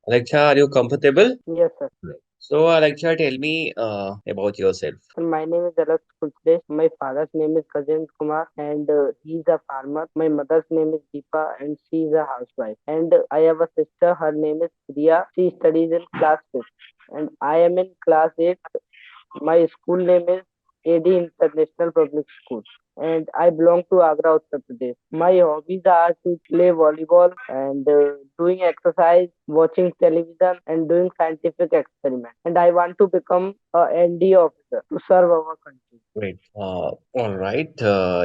Alexa, are you comfortable? Yes, sir. So, Alexa, tell me about yourself. Sir, my name is ALKSHYA. My father's name is Gajendra Kumar, and he is a farmer. My mother's name is Deepa, and she is a housewife. And I have a sister. Her name is Priya. She studies in class 5th, and I am in class 8. My school name is AD International Public School, and I belong to Agra, Uttar Pradesh. My hobbies are to play volleyball and doing exercise, watching television, and doing scientific experiments. And I want to become a ND officer to serve our country. Great. All right.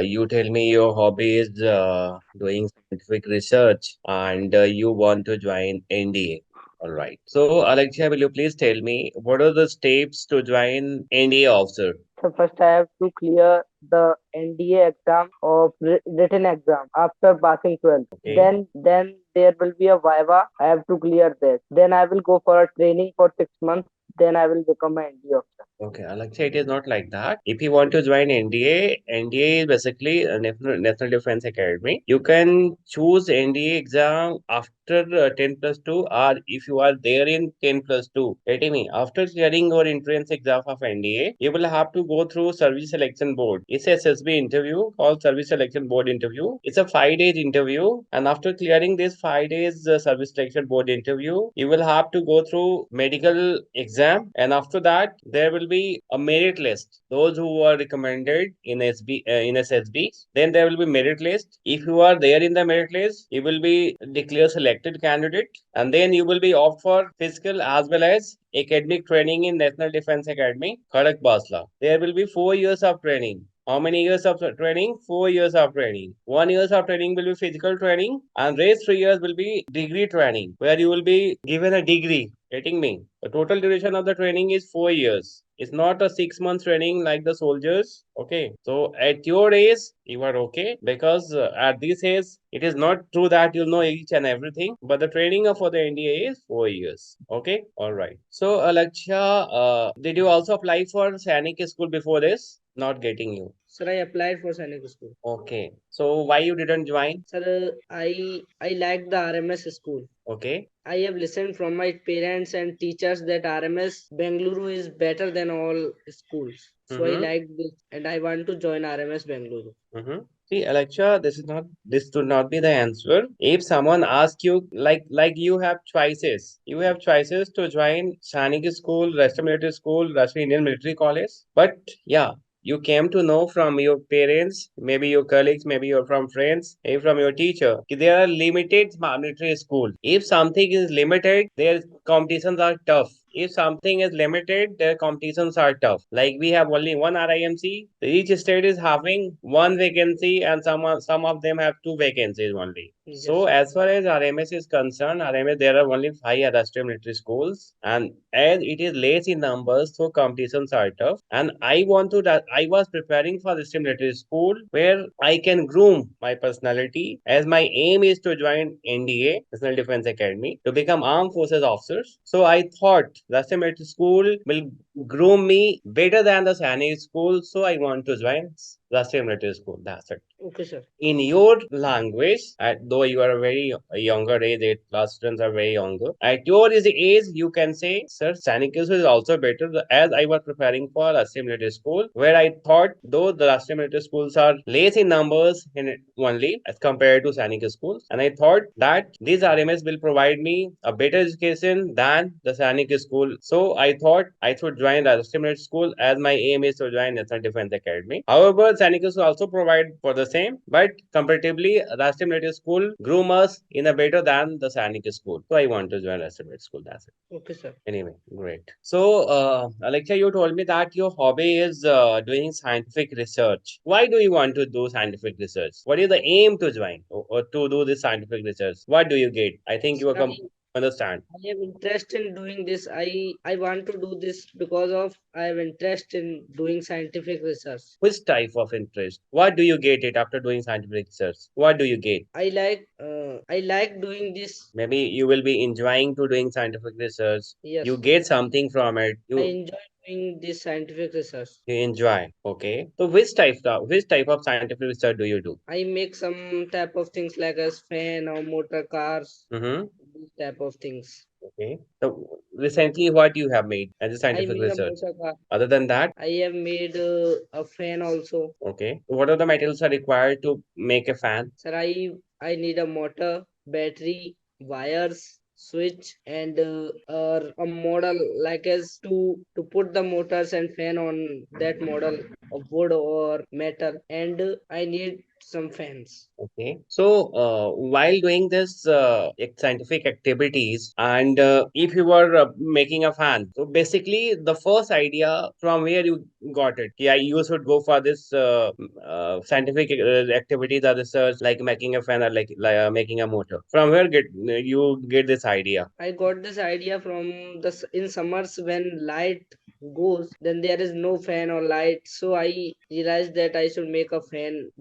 You tell me your hobby is doing scientific research and you want to join NDA. All right. So, Alexa, will you please tell me what are the steps to join NDA officer? So first I have to clear the NDA exam of written exam after passing 12th. Okay. Then there will be a Viva. I have to clear that. Then I will go for a training for 6 months. Then I will become an NDA officer. Okay, Alexa, it is not like that. If you want to join NDA, NDA is basically a National Defense Academy. You can choose NDA exam after 10 plus 2, or if you are there in 10 plus 2. Getting me? After clearing your entrance exam of NDA, you will have to go through Service Selection Board. It's a SSB interview called Service Selection Board interview. It's a 5 days interview, and after clearing this 5 days Service Selection Board interview, you will have to go through medical exam, and after that there will be a merit list. Those who are recommended in in SSB, then there will be merit list. If you are there in the merit list, you will be declared selected candidate, and then you will be opt for physical as well as academic training in National Defense Academy, Khadak Basla. There will be 4 years of training. How many years of training? 4 years of training. 1 year of training will be physical training, and rest 3 years will be degree training, where you will be given a degree. Getting me? The total duration of the training is 4 years. It's not a 6 month training like the soldiers. Okay. So at your age, you are okay, because at this age, it is not true that you'll know each and everything, but the training for the NDA is 4 years. Okay. All right. So, Alaksha, did you also apply for Sainik school before this? Not getting you. Sir, I applied for Sainik School. Okay. So why you didn't join? Sir, I like the RMS school. Okay. I have listened from my parents and teachers that RMS Bengaluru is better than all schools. So I Mm-hmm. like this and I want to join RMS Bengaluru. Mm-hmm. See, Alexa, this should not be the answer. If someone asks you, like you have choices to join Sainik School, Rashtriya Military School, Rashtriya Indian Military College. But yeah, you came to know from your parents, maybe your colleagues, maybe you're from friends, maybe from your teacher, कि there are limited military school. If something is limited, their competitions are tough. If something is limited, their competitions are tough. Like we have only one RIMC, each state is having one vacancy, and some of them have two vacancies only. Yes, So sir. as far as RMS is concerned, RMS there are only five industrial military schools, and as it is less in numbers, so competitions are tough. And I want to that I was preparing for this military school where I can groom my personality, as my aim is to join NDA, National Defense Academy, to become armed forces officers. So I thought the military school will groom me better than the Sani school, so I want to join Rashtriya Military School. That's it. Okay, sir. In your language, though you are a very younger age, 8 class students are very younger. At your age, you can say, sir, Sanikis is also better. As I was preparing for Rashtriya Military School, where I thought, though the Rashtriya Military schools are less in numbers in it only as compared to Sanik schools, and I thought that these RMS will provide me a better education than the Sanik school. So I thought I should join Rashtriya Military School, as my aim is to join National Defense Academy. However, Sanik will also provide for the same, but comparatively, Rashtriya Military School groom us in a better than the Sainik School. So I want to join Rashtriya Military School. That's it. Okay, sir. Anyway, great. So, Alexa, you told me that your hobby is doing scientific research. Why do you want to do scientific research? What is the aim to join or to do this scientific research? What do you get? I think you Sir, are understand. I have interest in doing this. I want to do this because of I have interest in doing scientific research. Which type of interest? What do you get it after doing scientific research? What do you get? I like doing this. Maybe you will be enjoying to doing scientific research. Yes, You get something from it. I You enjoy doing this scientific research. you enjoy. Okay. So which type of scientific research do you do? I make some type of things like a fan or motor cars, Mm-hmm. these type of things. Okay. So recently, what you have made as a I scientific made a research? motor car. Other than that, I have made a fan also. okay. What are the materials are required to make a fan? Sir, I need a motor, battery, wires, switch, and a model like as to put the motors and fan on that model of wood or metal, and I need some fans. Okay. So, while doing this scientific activities, and if you were making a fan, so basically the first idea from where you got it, yeah, you should go for this scientific activities or research like making a fan or making a motor. From where get you get this idea? I got this idea from in summers when light goes, then there is no fan or light, so I realized that I should make a fan.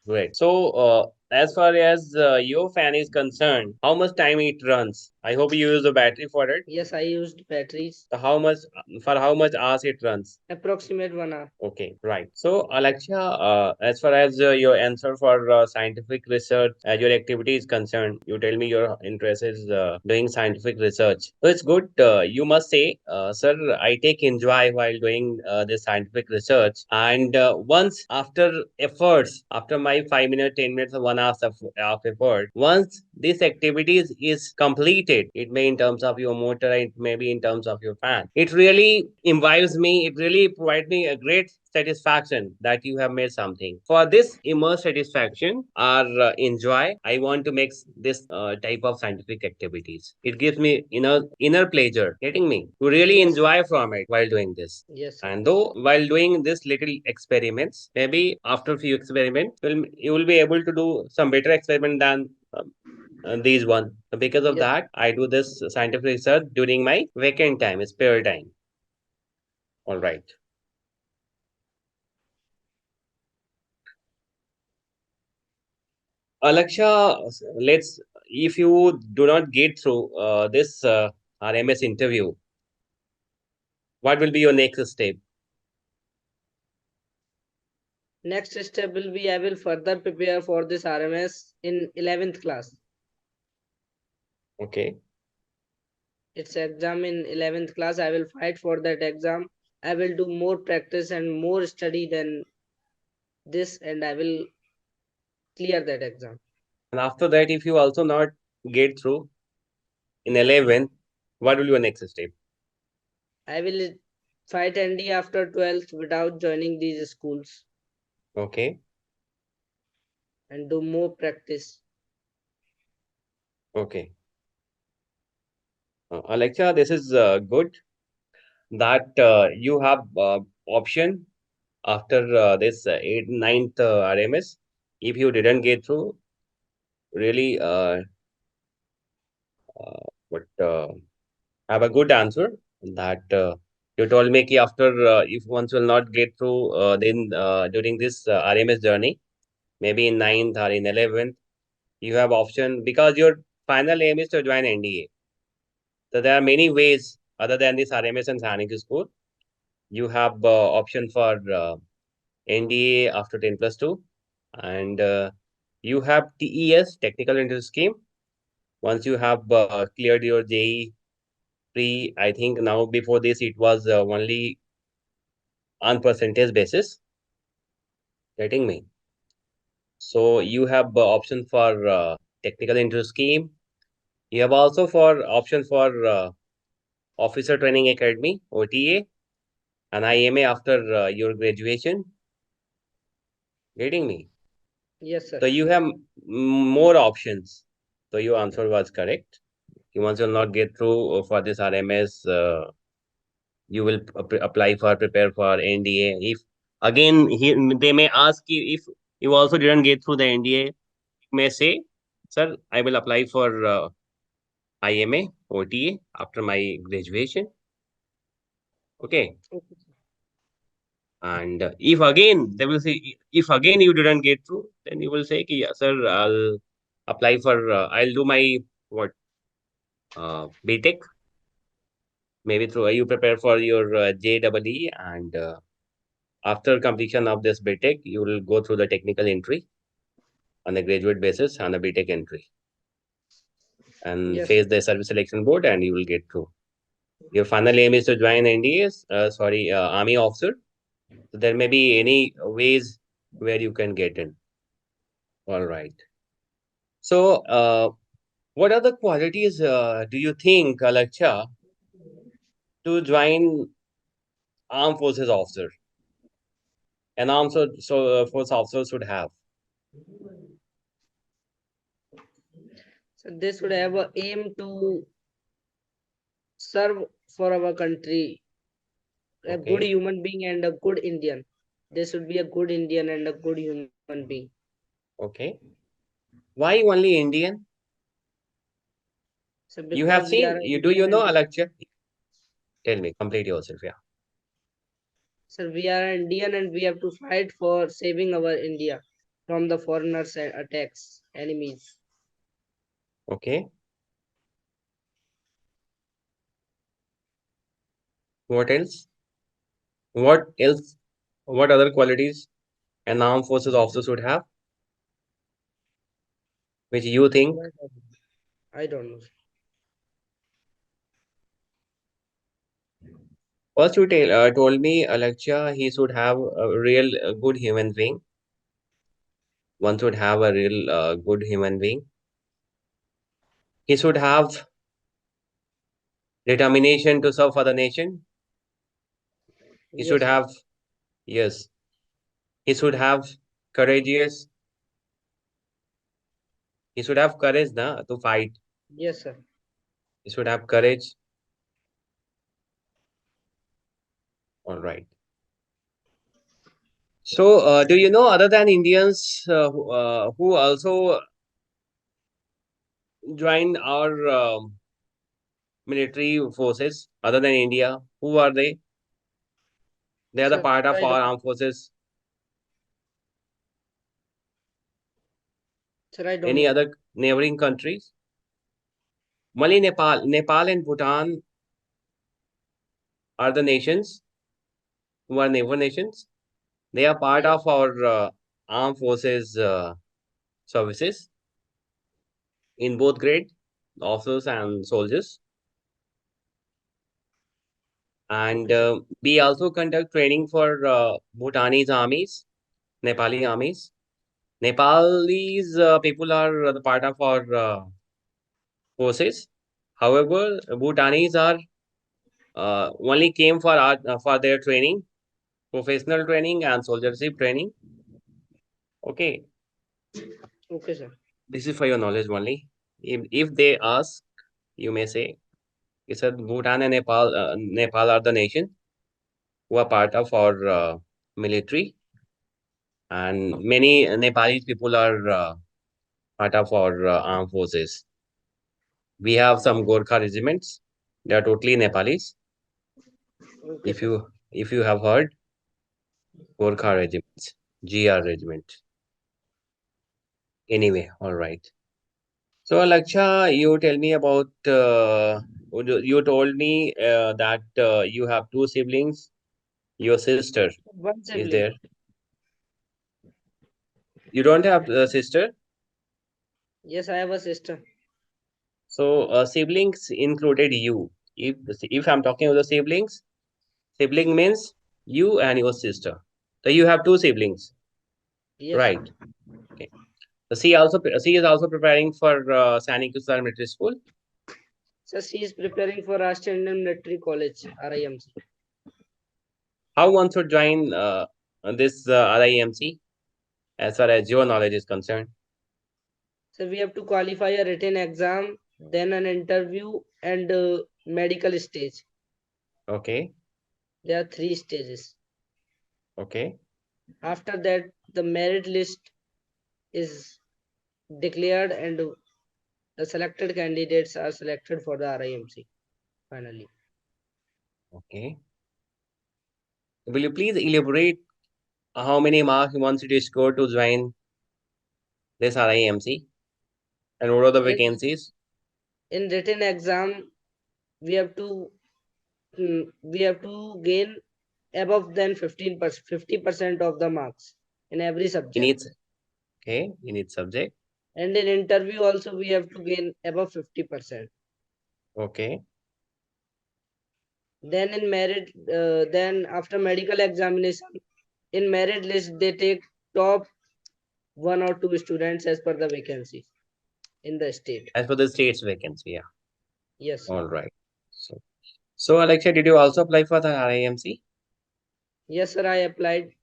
Great. So, as far as your fan is concerned, how much time it runs? I hope you use the battery for it. Yes, I used batteries. So how much hours it runs? Approximate 1 hour. Okay, right. So, Alexia, as far as your answer for scientific research, your activity is concerned, you tell me your interest is doing scientific research. So, it's good. You must say, sir, I take enjoy while doing this scientific research. And once after efforts, after my 5 minutes, 10 minutes, or 1 hour of effort, once this activity is completed, it may in terms of your motor, it may be in terms of your fan. It really imbibes me, it really provides me a great satisfaction that you have made something. For this immense satisfaction or enjoy, I want to make this type of scientific activities. It gives me inner pleasure, getting me to really Yes, enjoy from it while doing this. yes, sir. And though while doing this little experiments, maybe after few experiments, you will be able to do some better experiment than these one. So because of Yes, that, I do this scientific research during my vacant time, spare time. All right. Alaksha, let's, if you do not get through this RMS interview, what will be your next step? next step will be I will further prepare for this RMS in 11th class. Okay. It's exam in 11th class. I will fight for that exam. I will do more practice and more study than this, and I will clear that exam. And after that, if you also not get through in 11, what will be your next step? I will fight ND after 12th without joining these schools Okay. and do more practice. Okay. Alexa, this is good that you have option after this 8th, 9th RMS. If you didn't get through, really but have a good answer that you told me ki after if once will not get through then during this RMS journey, maybe in 9th or in 11th, you have option because your final aim is to join NDA. So there are many ways other than this RMS and Sonic School. You have option for NDA after 10 plus 2, and you have TES, Technical Entrance Scheme. Once you have cleared your JE pre, I think now before this it was only on percentage basis, getting me. So you have option for technical interview scheme. You have also for option for officer training academy OTA and IMA after your graduation, getting me. Yes, sir. So you have more options. So your answer was correct. You once will not get through for this RMS, you will apply for prepare for NDA. If again they may ask you if you also didn't get through the NDA, you may say, "Sir, I will apply for IMA OTA after my graduation." Okay, Okay, sir. and if again they will say, if again you didn't get through, then you will say, "Yeah, sir, I'll apply for I'll do my what BTech." Maybe through you prepare for your JEE and after completion of this BTech, you will go through the technical entry on a graduate basis on a BTech entry. and Yes, face the service selection board, and you will get through. Your final aim is to join NDA's, Army officer. So there may be any ways where you can get in. All right. So, what other qualities do you think, Alaksha, to join armed forces officer? An force officer should have. so they should have a aim to serve for our country, a good Okay. human being and a good Indian. They should be a good Indian and a good human being. Okay. Why only Indian? So You because have we are seen, you do Indian you and know, Alaksha? Tell me, complete yourself. Yeah. so we are Indian and we have to fight for saving our India from the foreigners and attacks, enemies. Okay. What else? What else? What other qualities an armed forces officer should have, which you think? I don't know. First, you told me, Alaksha, he should have a real good human being. One should have a real good human being. He should have determination to serve for the nation. He Yes, should sir. have, yes, he should have courageous. He should have courage na, to fight. Yes, sir. He should have courage. All right. So, do you know other than Indians who also join our military forces other than India? Who are they? They are the Sir, I part of don't. our armed forces. Sir, I don't Any know. other neighboring countries? Mali, Nepal and Bhutan are the nations who are neighbor nations. They are part Yes. of our armed forces services in both grade, officers and soldiers. And Okay, sir. we also conduct training for Bhutanese armies, Nepali armies. Nepalese people are the part of our forces. However, Bhutanese are only came for their training, professional training and soldiership training. Okay, Okay, sir. this is for your knowledge only. If they ask, you may say, he said Bhutan and Nepal are the nation who are part of our military, and many Nepalese people are part of our armed forces. We have some Gorkha regiments. They are totally Nepalese. Okay, If sir. you have heard Gorkha regiments, GR regiment. Anyway, all right. So, Laksha, you tell me about. You told me that you have two siblings. Your sister One is sibling. there. You don't have a sister. Yes, I have a sister. So, siblings included you. If I'm talking about the siblings, sibling means you and your sister. So you have two siblings, Yes, sir. right? Okay. So she is also preparing for Sainik Military School. So she is preparing for Rashtriya Military College, RIMC. How one should join this RIMC as far as your knowledge is concerned? So we have to qualify a written exam, then an interview and medical stage. Okay, There are three stages. okay, After that, the merit list is declared and the selected candidates are selected for the RIMC finally. okay. Will you please elaborate how many marks one should score to join this RIMC and what are the In, vacancies? in written exam, we have to we have to gain above than 15%, 50% of the marks in every In subject. each, okay, in each subject. And in interview also we have to gain above 50%. Okay. Then in merit, then after medical examination, in merit list they take top one or two students as per the vacancy in the state. As for the state's vacancy, yeah. Yes, sir. All right. So Alexia, did you also apply for the RIMC? Yes, sir. I applied.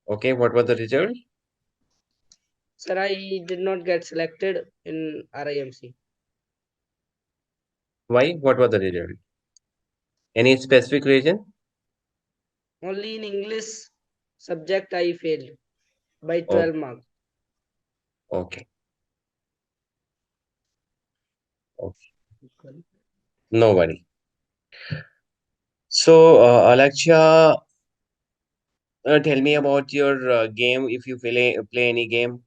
Okay, what was the result? Sir, I did not get selected in RIMC. Why? What was the result? Any specific reason? Only in English subject I failed by Oh, 12 marks. okay. Okay. No worry. So, Alexia, tell me about your game. If you play any game,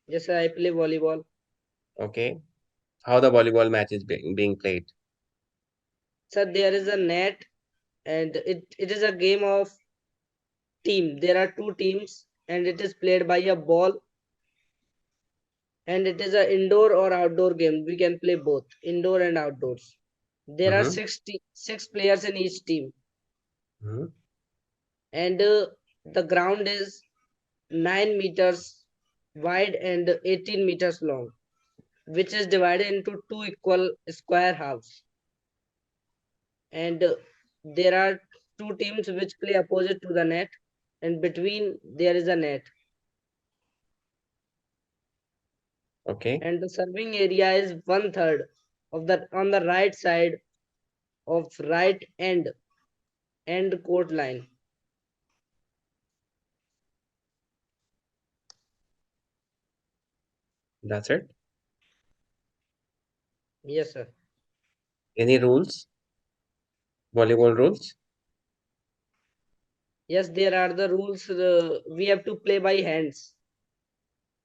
Yes, sir. I play volleyball. okay. How the volleyball match is being played? Sir, there is a net and it is a game of team. There are two teams and it is played by a ball, and it is a indoor or outdoor game. We can play both indoor and outdoors. There are Mm-hmm. 6 players in each team, Mm-hmm. and the ground is 9 meters wide and 18 meters long, which is divided into two equal square halves. And there are two teams which play opposite to the net, and between there is a net. Okay, And the serving area is one third of the on the right side of right end court line. that's it. Yes, sir. Any rules? Volleyball rules? Yes, there are the rules. We have to play by hands.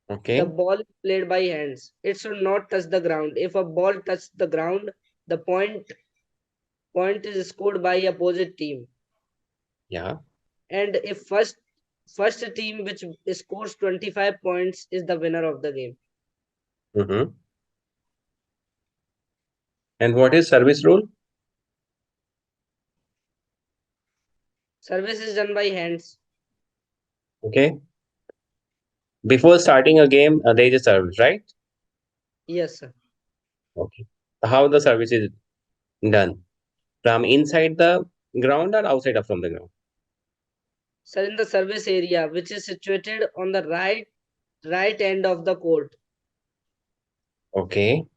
The Okay. ball is played by hands. It should not touch the ground. If a ball touches the ground, the point is scored by opposite team. Yeah. And if first team which scores 25 points is the winner of the game. Mm-hmm. And what is service rule? Service is done by hands. Okay. Before starting a game, there is a service, right? Yes, sir. Okay. How the service is done? From inside the ground or outside of from the ground? Sir, in the service area, which is situated on the right end of the court, Okay.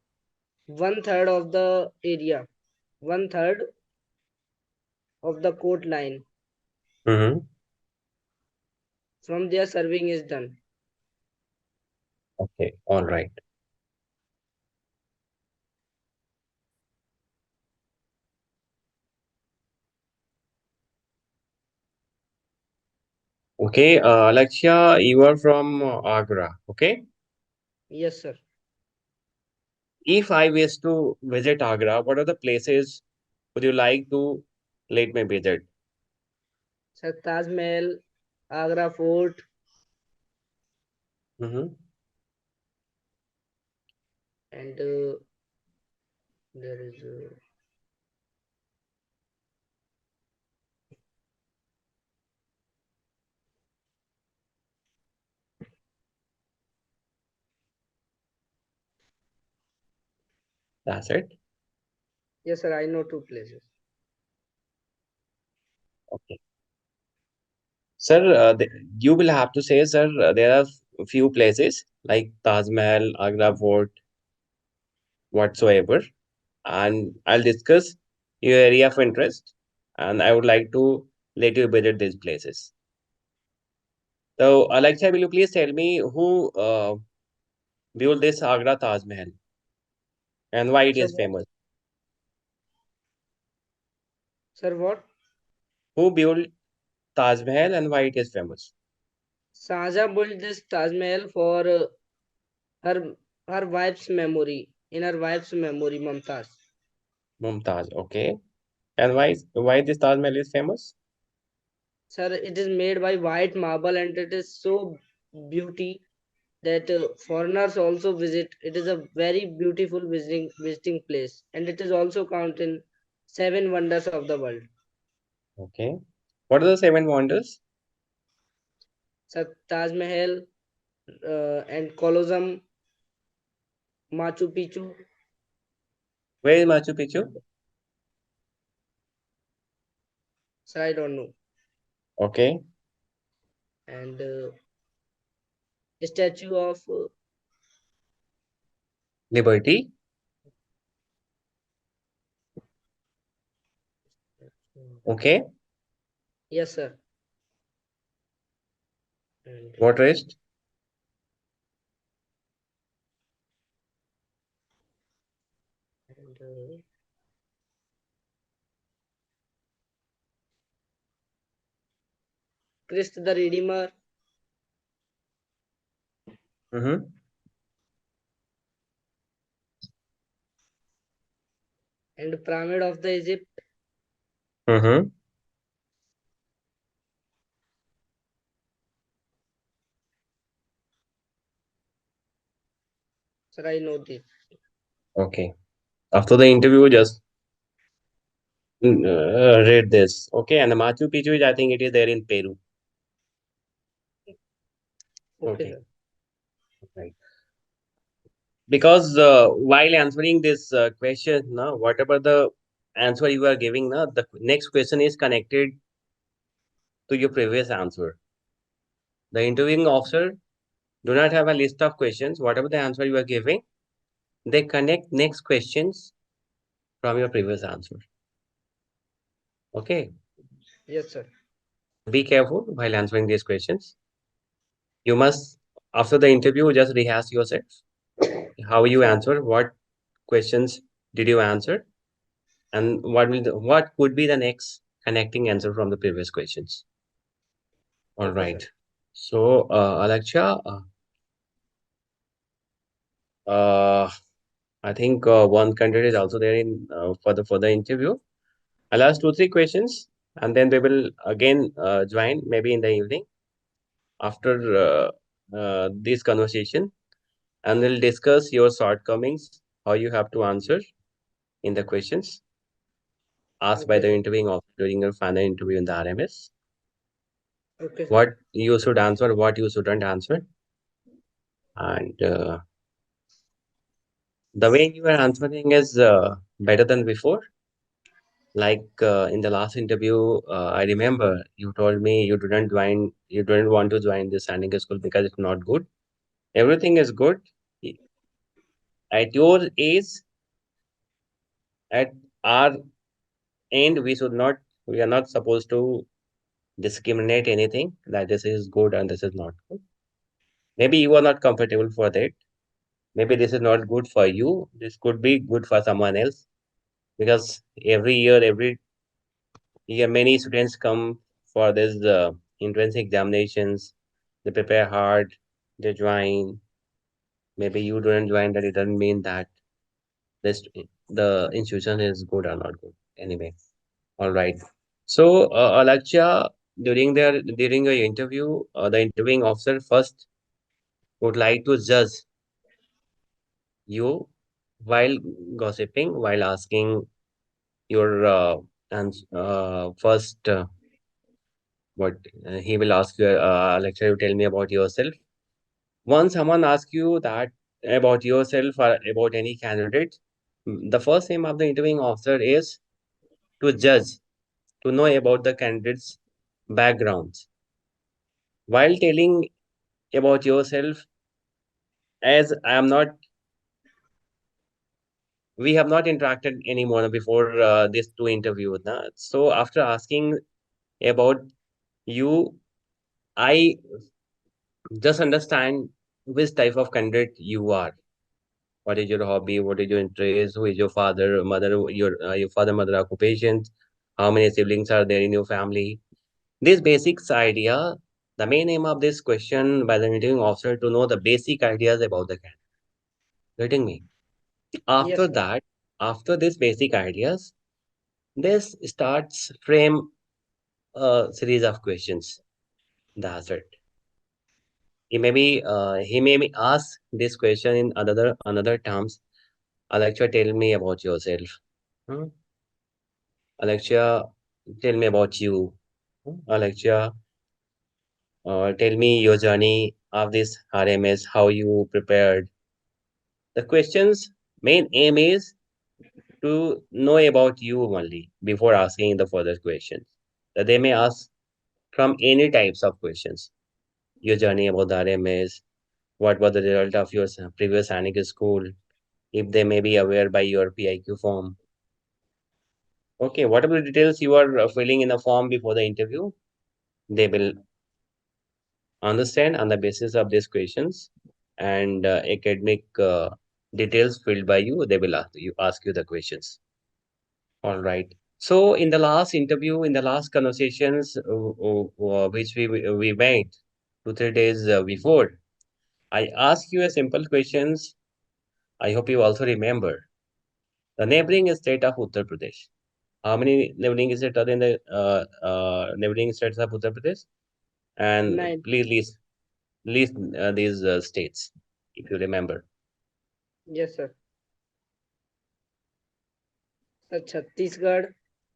one third of the area, one third of the court line. Mm-hmm. From there, serving is done. Okay. All right. Okay. Lakshya, you are from Agra. Okay. Yes, sir. If I wish to visit Agra, what are the places would you like to let me visit? Sir, Taj Mahal, Agra Fort, Mm-hmm. and there is That's it. yes, sir. I know two places. Okay. Sir, you will have to say, sir, there are few places like Taj Mahal, Agra Fort, whatsoever, and I'll discuss your area of interest, and I would like to let you visit these places. So, Alexa, will you please tell me who built this Agra Taj Mahal and why it Sir, is what? famous? Sir, what? Who built Taj Mahal and why it is famous? Saja built this Taj Mahal for her her wife's memory. In her wife's memory, Mumtaz. Mumtaz, okay. And why this Taj Mahal is famous? Sir, it is made by white marble and it is so beauty that foreigners also visit. It is a very beautiful visiting place, and it is also counted in seven wonders of the world. Okay. What are the seven wonders? Taj Mahal and Colosseum, Machu Picchu, Where is Machu Picchu? and so I don't know, Okay. and statue of Liberty. Okay. yes sir, and, What rest? and Christ the Redeemer Mm-hmm. and Pyramid of the Egypt. Mm-hmm. Sir, I know this. Okay. After the interview, just read this. Okay. And the Machu Picchu is, I think it is there in Peru. Okay Okay. sir. Right. Because while answering this question, no, whatever the answer you are giving, no, the next question is connected to your previous answer. The interviewing officer do not have a list of questions. Whatever the answer you are giving, they connect next questions from your previous answer. Okay. Yes sir. So be careful while answering these questions. You must, after the interview, just rehearse yourself. How you Sure. answer, what questions did you answer, and what could be the next connecting answer from the previous questions. All Okay sir. right. So, Alexa, uh, I think one candidate is also there in for the further interview. I'll ask two, three questions, and then they will again join maybe in the evening after this conversation, and we'll discuss your shortcomings, how you have to answer in the questions asked by Okay the sir. interviewing officer during your final interview in the RMS. Okay sir. What you should answer, what you shouldn't answer, and the way you are answering is better than before. Like in the last interview, I remember you told me you didn't want to join the standing school because it's not good. Everything is good. Y- At your age, at our end, we are not supposed to discriminate anything that this is good and this is not good. Maybe you are not comfortable for that. Maybe this is not good for you. This could be good for someone else because every year, many students come for this entrance examinations. They prepare hard. They join. Maybe you don't join. That it doesn't mean that this the institution is good or not good. Anyway, all right. So, Alakshya, during your interview, the interviewing officer first would like to judge you while gossiping, while asking your and first what he will ask you, lecturer, you tell me about yourself. Once someone asks you that about yourself or about any candidate, the first aim of the interviewing officer is to judge, to know about the candidate's backgrounds. While telling about yourself, as I am not, we have not interacted anymore before these two interviews. Na? So after asking about you, I just understand which type of candidate you are. What is your hobby? What is your interest? Who is your father, mother, your father, mother occupations? How many siblings are there in your family? This basics idea, the main aim of this question by the interviewing officer to know the basic ideas about the candidate. Getting me? After Yes sir. that, after these basic ideas, this starts frame a series of questions. That's it. He may be ask this question in another terms. Alexia, tell me about yourself. Hmm? Alexia, tell me about you. Alexia, tell me your journey of this RMS, how you prepared. The question's main aim is to know about you only before asking the further questions. That they may ask from any types of questions. Your journey about the RMS, what was the result of your previous Sanic school, if they may be aware by your PIQ form. Okay, whatever details you are filling in the form before the interview, they will understand on the basis of these questions and academic details filled by you. They will ask you the questions. All right. So in the last interview, in the last conversations which we made 2 3 days before, I asked you a simple questions. I hope you also remember the neighboring state of Uttar Pradesh. How many neighboring states are in the neighboring states of Uttar Pradesh? And 9. please list these states if you remember. Yes, sir. Sir Chhattisgarh,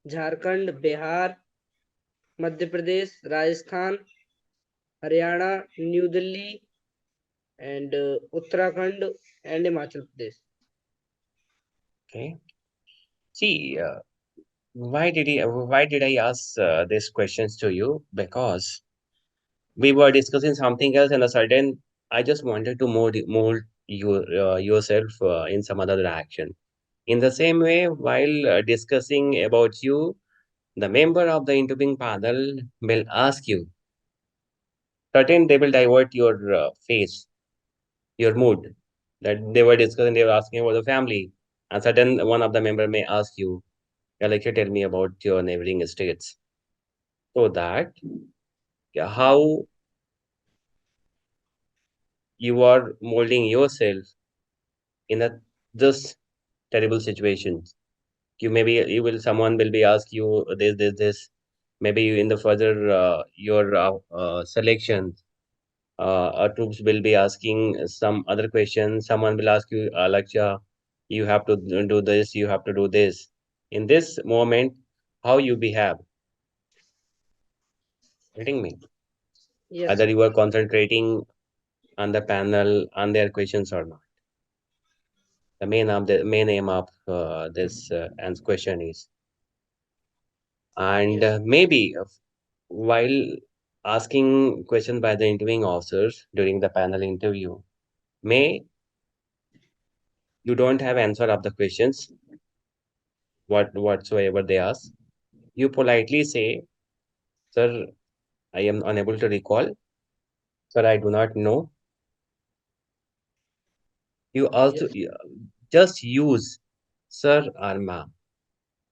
Jharkhand, Bihar, Madhya Pradesh, Rajasthan, Haryana, new Delhi and Uttarakhand and Himachal Pradesh. Okay. See, why did I ask these questions to you? Because we were discussing something else, and a certain I just wanted to mold yourself in some other direction. In the same way, while discussing about you, the member of the interviewing panel will ask you certain. They will divert your face, your mood. That they were discussing, they were asking about the family, and certain one of the member may ask you, Alexa, tell me about your neighboring states. So that yeah, how you are molding yourself in a this terrible situation. You will someone will be ask you this. Maybe you in the further your selection, troops will be asking some other questions. Someone will ask you, Alexa, you have to do this. You have to do this. In this moment, how you behave, getting me? Yes, Either sir. you are concentrating on the panel on their questions or not. The main aim of this and question is, and Yes. maybe while asking questions by the interviewing officers during the panel interview, may you don't have answer of the questions whatsoever they ask, you politely say, "Sir, I am unable to recall. Sir, I do not know." You also Yes. just use sir or ma'am.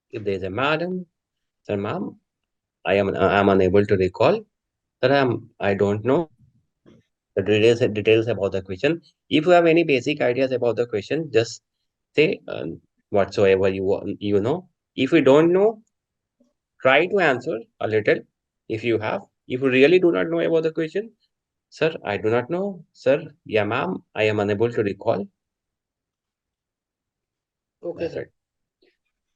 If there is a madam, sir, ma'am, I am unable to recall. Sir, I don't know the details about the question. If you have any basic ideas about the question, just say whatsoever you know. If you don't know, try to answer a little. If you have, if you really do not know about the question, sir, I do not know. Sir, yeah, ma'am, I am unable to recall. Okay, That's sir.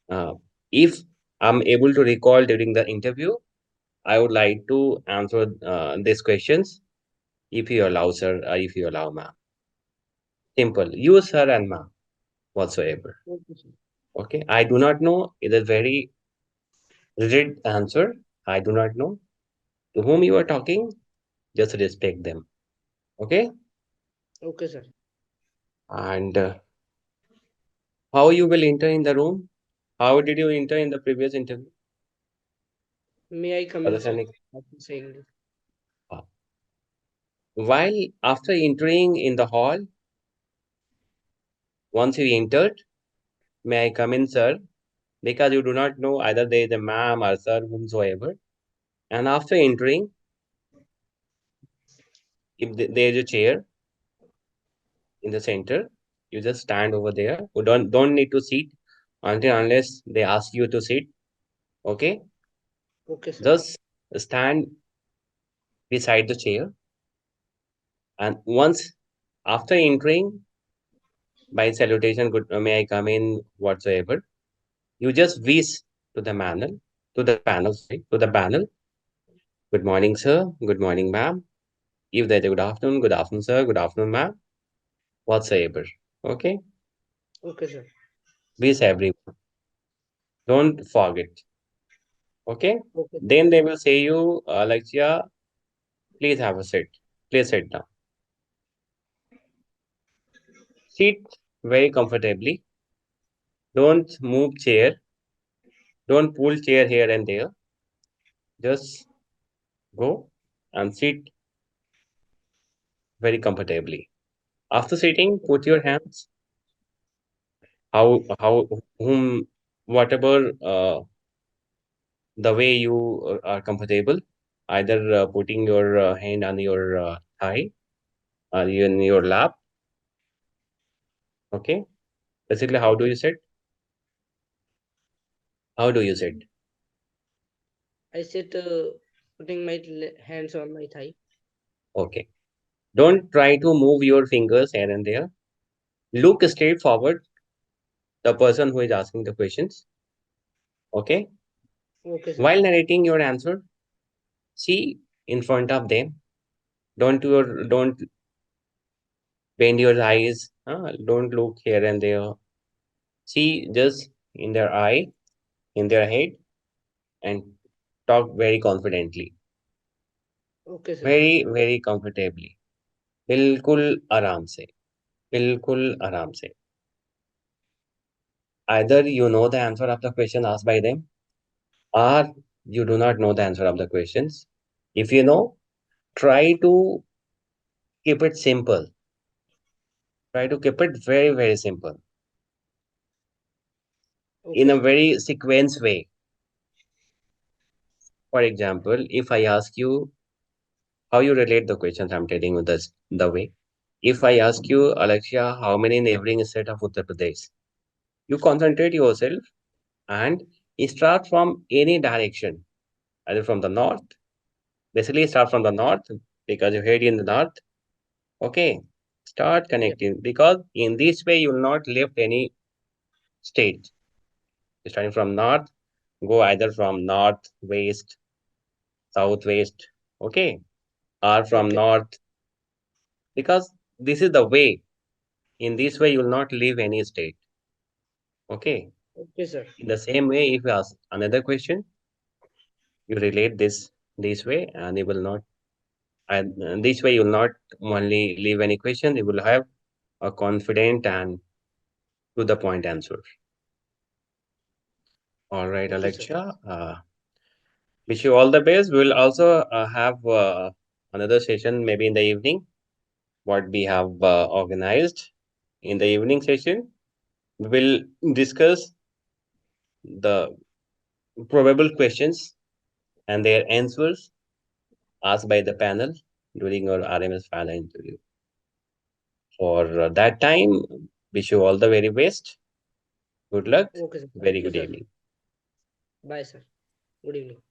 it. If I'm able to recall during the interview, I would like to answer these questions. If you allow, sir, if you allow, ma'am. Simple. Use sir and ma'am whatsoever. Okay, sir. Okay. I do not know is a very rigid answer. I do not know. To whom you are talking, just respect them. Okay. Okay, sir. And how you will enter in the room? How did you enter in the previous interview? May I come in, sir? Understanding? After saying this. While after entering in the hall, once you entered, may I come in, sir? Because you do not know either there is a ma'am or sir, whomsoever. And after entering, if there is a chair in the center, you just stand over there. You don't need to sit until unless they ask you to sit. Okay, Okay, sir. just stand beside the chair And once after entering by salutation, good, may I come in whatsoever, you just wish to the panel, to the panel, good morning, sir, good morning, ma'am. If there's a good afternoon, sir, good afternoon, ma'am, whatsoever. Okay, Okay, sir. wish everyone. Don't forget. Okay, Okay, sir. then they will say you, Alexia, please have a seat. Please sit down. Sit very comfortably. Don't move chair. Don't pull chair here and there. Just go and sit very comfortably. After sitting, put your hands how whom whatever the way you are comfortable. Either putting your hand on your thigh or in your lap. Okay. Basically, how do Okay. you sit? How do you sit? I sit putting my hands on my thigh. Okay. Don't try to move your fingers here and there. Look straight forward, the person who is asking the questions. Okay. Okay, sir. While narrating your answer, see in front of them. Don't bend your eyes. Don't look here and there. See just in their eye, in their head, and talk very confidently, Okay, sir. very very comfortably. बिल्कुल आराम से, बिल्कुल आराम से. Either you know the answer of the question asked by them, or you do not know the answer of the questions. If you know, try to keep it simple. Try to keep it very, very simple in Okay, a sir. very sequence way. For example, if I ask you how you relate the questions, I'm telling you this the way. If I ask you, Alexia, how many neighboring state of Uttar Pradesh? You concentrate yourself and start from any direction, either from the north. Basically, start from the north because you head in the north. Okay, start Yeah. connecting because in this way you will not left any state. Starting from north, go either from north, west, southwest. Okay, or from Okay. north because this is the way. In this way, you will not leave any state. Okay. Okay, sir. In the same way, if you ask another question, you relate this way, and you will not. And this way, you will not only leave any question. You will have a confident and to the point answer. All right, Okay, sir. Alexa. Wish you all the best. We will also have another session maybe in the evening. What we have organized in the evening session, we will discuss the probable questions and their answers asked by the panel during our RMS panel interview. For that time, wish you all the very best. Good luck. Okay, sir. Very Thank you, good sir. evening. Bye, sir. Good evening.